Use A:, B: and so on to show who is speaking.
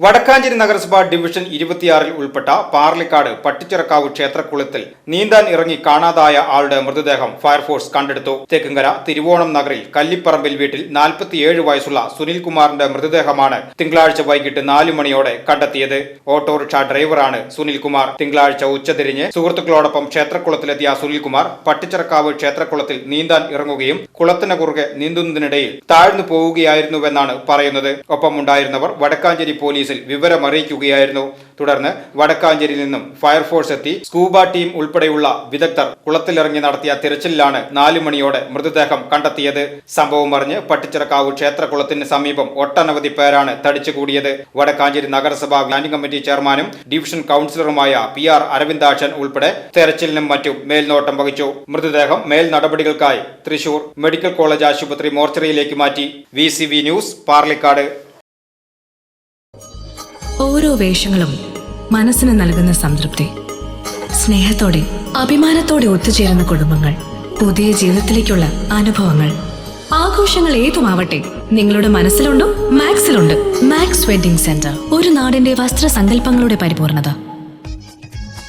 A: വടക്കാഞ്ചേരി നഗരസഭ ഡിവിഷൻ 26 ഉൾപ്പെട്ട പാർലിക്കാട് പട്ടിച്ചിറക്കാവ് ക്ഷേത്രക്കുളത്തിൽ നീന്താൻ ഇറങ്ങി കാണാതായ ആളുടെ മൃതദേഹം ഫയർഫോഴ്സ് കണ്ടെടുത്തു. തെക്കുംകര തിരുവോണം നഗറിൽ കല്ലിപ്പറമ്പിൽ വീട്ടിൽ 47 വയസ്സുള്ള സുനിൽകുമാറിന്റെ മൃതദേഹമാണ് തിങ്കളാഴ്ച വൈകിട്ട് 4 മണിയോടെ കണ്ടെത്തിയത്. ഓട്ടോറിക്ഷ ഡ്രൈവറാണ് സുനിൽകുമാർ. തിങ്കളാഴ്ച ഉച്ചതിരിഞ്ഞ് സുഹൃത്തുക്കളോടൊപ്പം ക്ഷേത്രക്കുളത്തിലെത്തിയ സുനിൽകുമാർ പട്ടിച്ചിറക്കാവ് ക്ഷേത്രക്കുളത്തിൽ നീന്താൻ ഇറങ്ങുകയും കുളത്തിന് കുറുകെ നീന്തുന്നതിനിടയിൽ താഴ്ന്നു പോവുകയായിരുന്നുവെന്നാണ് പറയുന്നത്. ഒപ്പമുണ്ടായിരുന്നവർ വടക്കാഞ്ചേരി പോലീസ് വിവരമറിയിക്കുകയായിരുന്നു. തുടർന്ന് വടക്കാഞ്ചേരിയിൽ നിന്നും ഫയർഫോഴ്സ് എത്തി സ്കൂബ ടീം ഉൾപ്പെടെയുള്ള വിദഗ്ധർ കുളത്തിലിറങ്ങി നടത്തിയ തിരച്ചിലിലാണ് 4 മണിയോടെ മൃതദേഹം കണ്ടെത്തിയത്. സംഭവം അറിഞ്ഞ് പട്ടിച്ചിറക്കാവ് ക്ഷേത്രകുളത്തിന് സമീപം ഒട്ടനവധി പേരാണ് തടിച്ചുകൂടിയത്. വടക്കാഞ്ചേരി നഗരസഭാ സ്റ്റാൻഡിംഗ് കമ്മിറ്റി ചെയർമാനും ഡിവിഷൻ കൌൺസിലറുമായ PR അരവിന്ദാക്ഷൻ ഉൾപ്പെടെ തെരച്ചിലിനും മറ്റും മേൽനോട്ടം വഹിച്ചു. മൃതദേഹം മേൽ നടപടികൾക്കായി തൃശൂർ മെഡിക്കൽ കോളേജ് ആശുപത്രി മോർച്ചറിയിലേക്ക് മാറ്റി. VCV news, Parlikkad.
B: ഓരോ വേഷങ്ങളും മനസ്സിന് നൽകുന്ന സംതൃപ്തി, സ്നേഹത്തോടെ അഭിമാനത്തോടെ ഒത്തുചേരുന്ന കുടുംബങ്ങൾ, പുതിയ ജീവിതത്തിലേക്കുള്ള അനുഭവങ്ങൾ, ആഘോഷങ്ങൾ ഏതുമാവട്ടെ, നിങ്ങളുടെ മനസ്സിലുണ്ടോ? മാക്സിലുണ്ട്. മാക്സ് വെഡിംഗ് സെന്റർ, ഒരു നാടിന്റെ വസ്ത്രസങ്കല്പങ്ങളുടെ പരിപൂർണത.